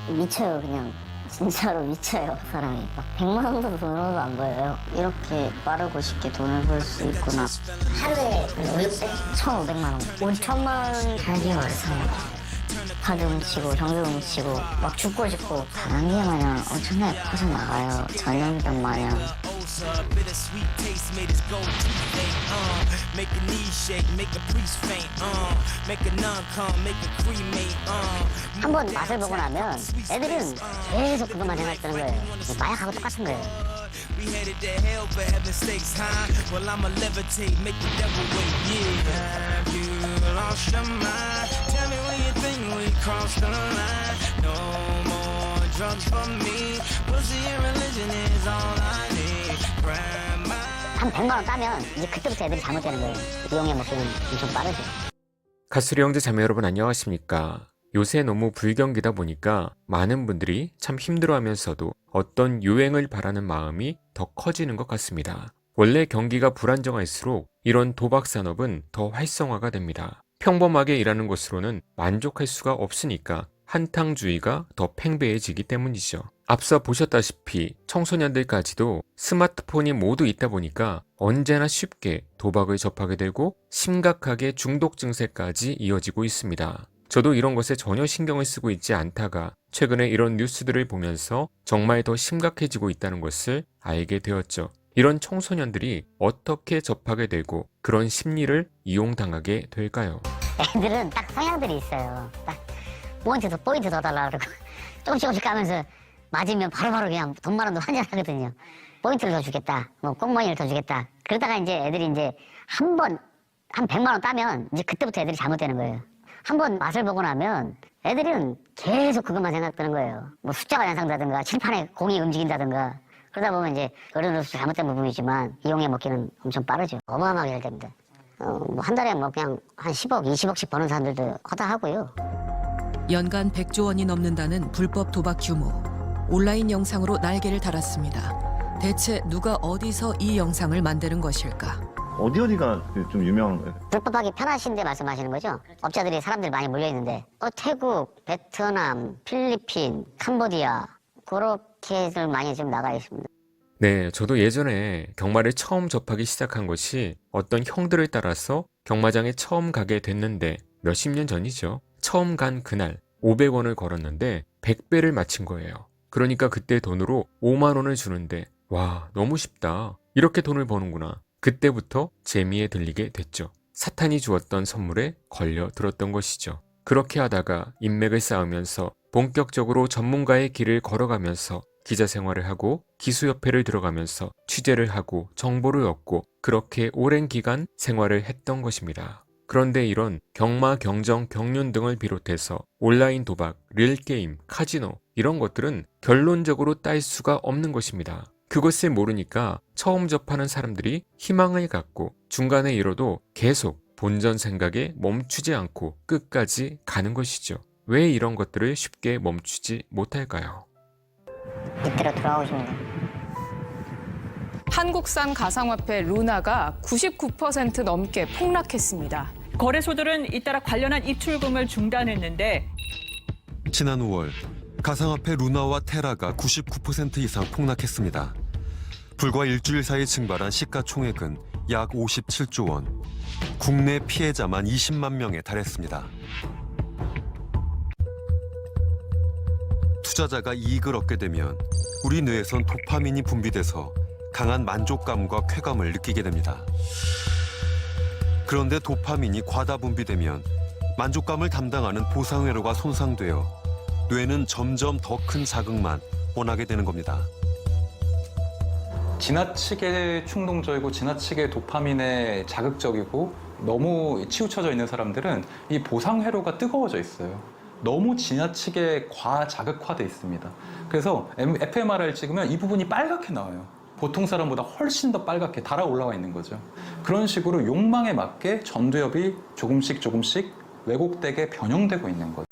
미쳐요. 그냥 진짜로 미쳐요. 사람이 막 100만 원도 돈으로도 안 보여요. 이렇게 빠르고 쉽게 돈을 벌 수 있구나. 하루에 500? 1,500만 원, 5천만 원 자기가 와서 카드 훔치고 정규 훔치고 막 죽고 싶고 다단계 마냥 엄청나게 퍼져 나가요. 전염병 마냥. 한 번 맛을 보고 나면 애들은 계속 그것만 생각하는 거예요. 마약하고 똑같은 거예요. 한 100만 원 따면 이제 그때부터 애들이 잘못되는 거예요. 이용해 먹기는 엄청 빠르죠. 가수리 형제 자매 여러분 안녕하십니까. 요새 너무 불경기다 보니까 많은 분들이 참 힘들어하면서도 어떤 유행을 바라는 마음이 더 커지는 것 같습니다. 원래 경기가 불안정할수록 이런 도박 산업은 더 활성화가 됩니다. 평범하게 일하는 것으로는 만족할 수가 없으니까 한탕주의가 더 팽배해지기 때문이죠. 앞서 보셨다시피 청소년들까지도 스마트폰이 모두 있다 보니까 언제나 쉽게 도박을 접하게 되고 심각하게 중독 증세까지 이어지고 있습니다. 저도 이런 것에 전혀 신경을 쓰고 있지 않다가 최근에 이런 뉴스들을 보면서 정말 더 심각해지고 있다는 것을 알게 되었죠. 이런 청소년들이 어떻게 접하게 되고 그런 심리를 이용당하게 될까요? 애들은 딱 성향들이 있어요. 딱 포인트 더 달라 그러고 조금씩 까면서 맞으면 바로바로 그냥 돈 많은 돈 환전하거든요. 포인트를 더 주겠다, 뭐 꽁무니를 더 주겠다. 그러다가 이제 애들이 이제 한 100만 원 따면 이제 그때부터 애들이 잘못되는 거예요. 한 번 맛을 보고 나면 애들은 계속 그것만 생각하는 거예요. 뭐 숫자가 연상되든가 칠판에 공이 움직인다든가 그러다 보면 이제 어른으로서 잘못된 부분이지만 이용해 먹기는 엄청 빠르죠. 어마어마하게 잘 됩니다. 뭐 한 달에 뭐 그냥 한 10억, 20억씩 버는 사람들도 허다하고요. 연간 100조 원이 넘는다는 불법 도박 규모. 온라인 영상으로 날개를 달았습니다. 대체 누가 어디서 이 영상을 만드는 것일까? 어디가 좀 유명한 거예요? 불법하기 편하신데 말씀하시는 거죠? 업자들이 사람들이 많이 몰려있는데 태국, 베트남, 필리핀, 캄보디아 그렇게들 많이 좀 나가 있습니다. 네, 저도 예전에 경마를 처음 접하기 시작한 것이 어떤 형들을 따라서 경마장에 처음 가게 됐는데 몇십 년 전이죠. 처음 간 그날 500원을 걸었는데 100배를 맞힌 거예요. 그러니까 그때 돈으로 5만 원을 주는데 와, 너무 쉽다. 이렇게 돈을 버는구나. 그때부터 재미에 들리게 됐죠. 사탄이 주었던 선물에 걸려 들었던 것이죠. 그렇게 하다가 인맥을 쌓으면서 본격적으로 전문가의 길을 걸어가면서 기자 생활을 하고 기수협회를 들어가면서 취재를 하고 정보를 얻고 그렇게 오랜 기간 생활을 했던 것입니다. 그런데 이런 경마, 경정, 경륜 등을 비롯해서 온라인 도박, 릴게임, 카지노 이런 것들은 결론적으로 딸 수가 없는 것입니다. 그것을 모르니까 처음 접하는 사람들이 희망을 갖고 중간에 잃어도 계속 본전 생각에 멈추지 않고 끝까지 가는 것이죠. 왜 이런 것들을 쉽게 멈추지 못할까요? 이때로 돌아오시면 돼요. 한국산 가상화폐 루나가 99% 넘게 폭락했습니다. 거래소들은 잇따라 관련한 입출금을 중단했는데 지난 5월 가상화폐 루나와 테라가 99% 이상 폭락했습니다. 불과 일주일 사이 증발한 시가총액은 약 57조 원. 국내 피해자만 20만 명에 달했습니다. 투자자가 이익을 얻게 되면 우리 뇌에선 도파민이 분비돼서 강한 만족감과 쾌감을 느끼게 됩니다. 그런데 도파민이 과다 분비되면 만족감을 담당하는 보상회로가 손상되어 뇌는 점점 더 큰 자극만 원하게 되는 겁니다. 지나치게 충동적이고 지나치게 도파민에 자극적이고 너무 치우쳐져 있는 사람들은 이 보상회로가 뜨거워져 있어요. 너무 지나치게 과자극화돼 있습니다. 그래서 fMRI를 찍으면 이 부분이 빨갛게 나와요. 보통 사람보다 훨씬 더 빨갛게 달아 올라와 있는 거죠. 그런 식으로 욕망에 맞게 전두엽이 조금씩 왜곡되게 변형되고 있는 거죠.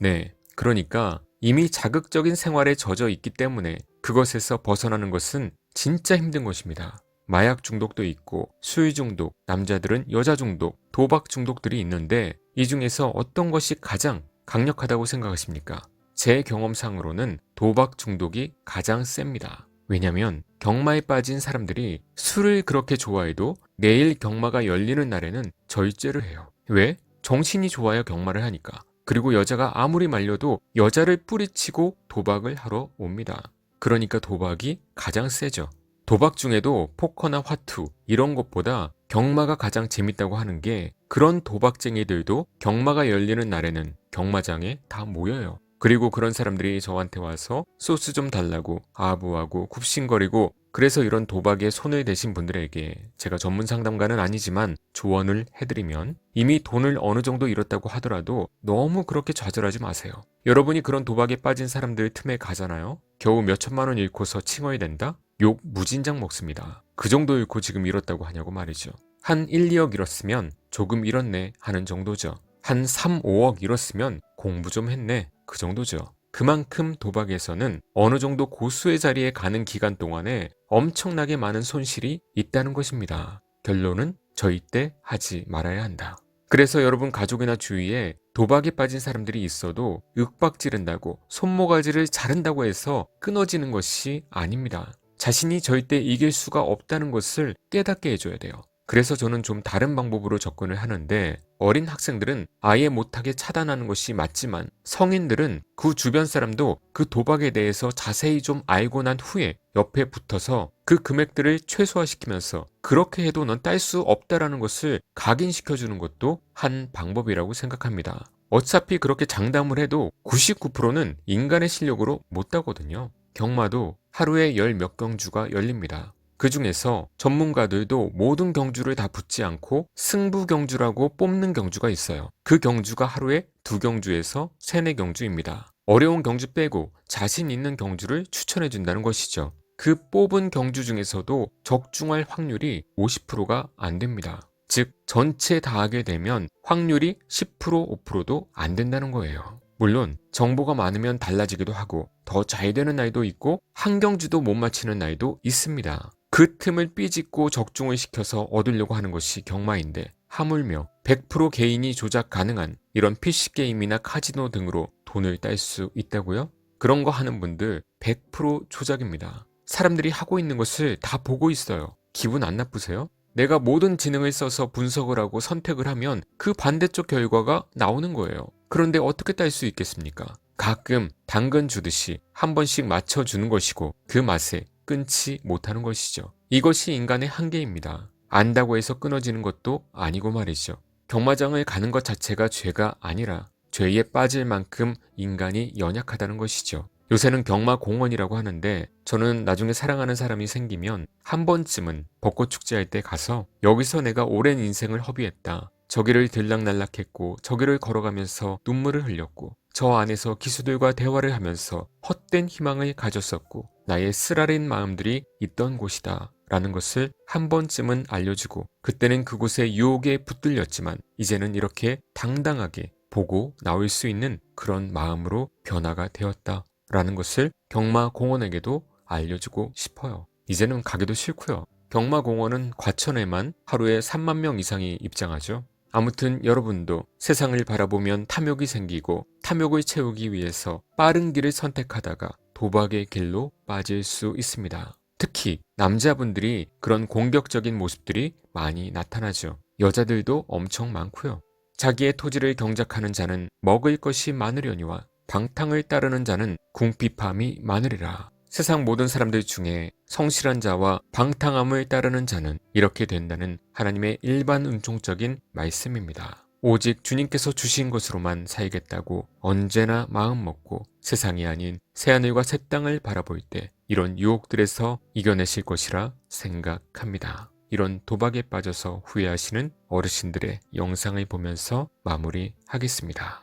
네, 그러니까 이미 자극적인 생활에 젖어 있기 때문에 그것에서 벗어나는 것은 진짜 힘든 것입니다. 마약 중독도 있고 술 중독, 남자들은 여자 중독, 도박 중독들이 있는데 이 중에서 어떤 것이 가장 강력하다고 생각하십니까? 제 경험상으로는 도박 중독이 가장 셉니다. 왜냐면 경마에 빠진 사람들이 술을 그렇게 좋아해도 내일 경마가 열리는 날에는 절제를 해요. 왜? 정신이 좋아야 경마를 하니까. 그리고 여자가 아무리 말려도 여자를 뿌리치고 도박을 하러 옵니다. 그러니까 도박이 가장 세죠. 도박 중에도 포커나 화투 이런 것보다 경마가 가장 재밌다고 하는 게 그런 도박쟁이들도 경마가 열리는 날에는 경마장에 다 모여요. 그리고 그런 사람들이 저한테 와서 소스 좀 달라고 아부하고 굽신거리고 그래서 이런 도박에 손을 대신 분들에게 제가 전문 상담가는 아니지만 조언을 해드리면 이미 돈을 어느 정도 잃었다고 하더라도 너무 그렇게 좌절하지 마세요. 여러분이 그런 도박에 빠진 사람들 틈에 가잖아요. 겨우 몇 천만 원 잃고서 칭얼이 된다? 욕 무진장 먹습니다. 그 정도 잃고 지금 잃었다고 하냐고 말이죠. 한 1, 2억 잃었으면 조금 잃었네 하는 정도죠. 한 3, 5억 잃었으면 공부 좀 했네 그 정도죠. 그만큼 도박에서는 어느 정도 고수의 자리에 가는 기간 동안에 엄청나게 많은 손실이 있다는 것입니다. 결론은 절대 하지 말아야 한다. 그래서 여러분 가족이나 주위에 도박에 빠진 사람들이 있어도 윽박 지른다고 손모가지를 자른다고 해서 끊어지는 것이 아닙니다. 자신이 절대 이길 수가 없다는 것을 깨닫게 해줘야 돼요. 그래서 저는 좀 다른 방법으로 접근을 하는데 어린 학생들은 아예 못하게 차단하는 것이 맞지만 성인들은 그 주변 사람도 그 도박에 대해서 자세히 좀 알고 난 후에 옆에 붙어서 그 금액들을 최소화시키면서 그렇게 해도 넌 딸 수 없다라는 것을 각인시켜주는 것도 한 방법이라고 생각합니다. 어차피 그렇게 장담을 해도 99%는 인간의 실력으로 못 따거든요. 경마도 하루에 10몇 경주가 열립니다. 그 중에서 전문가들도 모든 경주를 다 붙지 않고 승부 경주라고 뽑는 경주가 있어요. 그 경주가 하루에 2경주에서 3, 4경주입니다. 어려운 경주 빼고 자신 있는 경주를 추천해 준다는 것이죠. 그 뽑은 경주 중에서도 적중할 확률이 50%가 안 됩니다. 즉 전체 다 하게 되면 확률이 10%, 5%도 안 된다는 거예요. 물론 정보가 많으면 달라지기도 하고 더 잘 되는 날도 있고 한 경주도 못 맞히는 날도 있습니다. 그 틈을 삐짓고 적중을 시켜서 얻으려고 하는 것이 경마인데 하물며 100% 개인이 조작 가능한 이런 PC게임이나 카지노 등으로 돈을 딸 수 있다고요? 그런 거 하는 분들 100% 조작입니다. 사람들이 하고 있는 것을 다 보고 있어요. 기분 안 나쁘세요? 내가 모든 지능을 써서 분석을 하고 선택을 하면 그 반대쪽 결과가 나오는 거예요. 그런데 어떻게 딸 수 있겠습니까? 가끔 당근 주듯이 한 번씩 맞춰주는 것이고 그 맛에 끊지 못하는 것이죠. 이것이 인간의 한계입니다. 안다고 해서 끊어지는 것도 아니고 말이죠. 경마장을 가는 것 자체가 죄가 아니라 죄에 빠질 만큼 인간이 연약하다는 것이죠. 요새는 경마공원이라고 하는데 저는 나중에 사랑하는 사람이 생기면 한 번쯤은 벚꽃축제할 때 가서 여기서 내가 오랜 인생을 허비했다. 저기를 들락날락했고 저기를 걸어가면서 눈물을 흘렸고 저 안에서 기수들과 대화를 하면서 헛된 희망을 가졌었고 나의 쓰라린 마음들이 있던 곳이다 라는 것을 한 번쯤은 알려주고 그때는 그곳에 유혹에 붙들렸지만 이제는 이렇게 당당하게 보고 나올 수 있는 그런 마음으로 변화가 되었다 라는 것을 경마공원에게도 알려주고 싶어요. 이제는 가기도 싫고요. 경마공원은 과천에만 하루에 3만 명 이상이 입장하죠. 아무튼 여러분도 세상을 바라보면 탐욕이 생기고 탐욕을 채우기 위해서 빠른 길을 선택하다가 도박의 길로 빠질 수 있습니다. 특히 남자분들이 그런 공격적인 모습들이 많이 나타나죠. 여자들도 엄청 많고요. 자기의 토지를 경작하는 자는 먹을 것이 많으려니와 방탕을 따르는 자는 궁핍함이 많으리라. 세상 모든 사람들 중에 성실한 자와 방탕함을 따르는 자는 이렇게 된다는 하나님의 일반 은총적인 말씀입니다. 오직 주님께서 주신 것으로만 살겠다고 언제나 마음 먹고 세상이 아닌 새하늘과 새 땅을 바라볼 때 이런 유혹들에서 이겨내실 것이라 생각합니다. 이런 도박에 빠져서 후회하시는 어르신들의 영상을 보면서 마무리하겠습니다.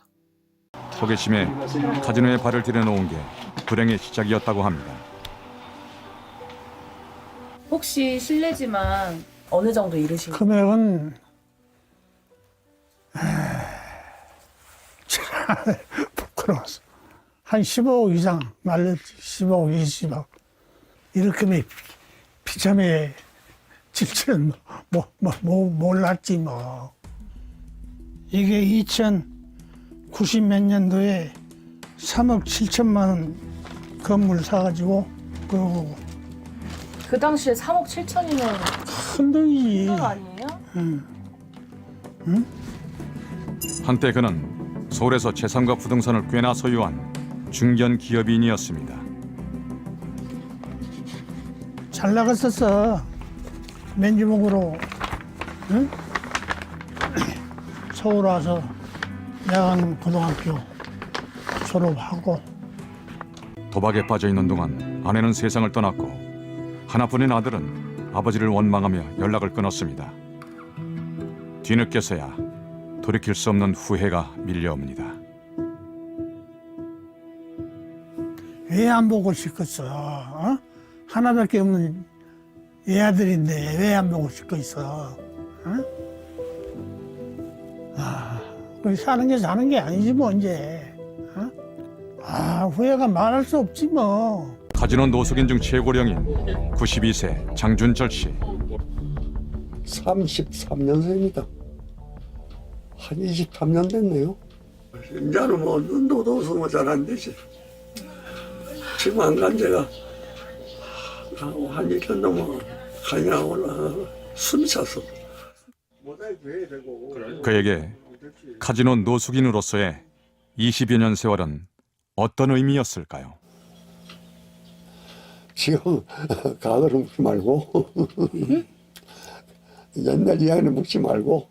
호기심에 카지노에 발을 들여놓은 게 불행의 시작이었다고 합니다. 혹시 실례지만 어느 정도 이르신 거예요? 금액은 부끄러워서 한 15억 이상 말렸지. 15억, 20억 이렇게 비참해 질 줄은 몰랐지 뭐. 이게 2090 몇 년도에 3억 7천만 원 건물 사가지고 그러고 그 당시에 3억 7천이면 큰 돈이지. 큰 거 아니에요? 한때 그는 서울에서 재산과 부동산을 꽤나 소유한 중견 기업인이었습니다. 잘 나갔었어. 맨주먹으로 응? 서울 와서 야간 고등학교 졸업하고 도박에 빠져 있는 동안 아내는 세상을 떠났고 하나뿐인 아들은 아버지를 원망하며 연락을 끊었습니다. 뒤늦게서야 돌이킬 수 없는 후회가 밀려옵니다. 왜 안 보고 싶겠어? 어? 하나밖에 없는 애아들인데 왜 안 보고 싶겠어? 어? 그 사는 게 사는 게 아니지 뭐 이제. 어? 후회가 말할 수 없지 뭐. 카지노 노숙인 중 최고령인 92세 장준철 씨. 33년생입니다. 한 23년 됐네요. 이제는 뭐 눈도 없어 뭐 잘 안 되지. 지금 안 간 지가 한 1년 넘어 가냐 올라 숨이 찼어. 그에게 카지노 노숙인으로서의 20여 년 세월은 어떤 의미였을까요? 지금 가을을 묻지 말고 옛날 이야기는 묻지 말고.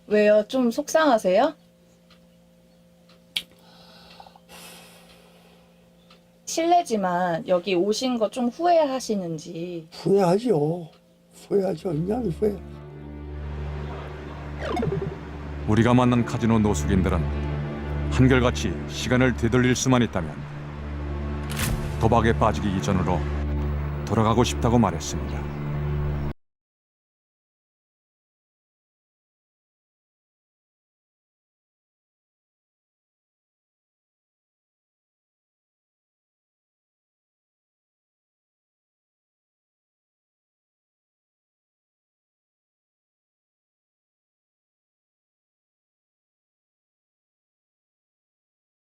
왜요? 좀 속상하세요? 실례지만 여기 오신 거 좀 후회하시는지. 후회하죠. 후회하죠. 그냥 후회. 우리가 만난 카지노 노숙인들은 한결같이 시간을 되돌릴 수만 있다면 도박에 빠지기 이전으로 돌아가고 싶다고 말했습니다.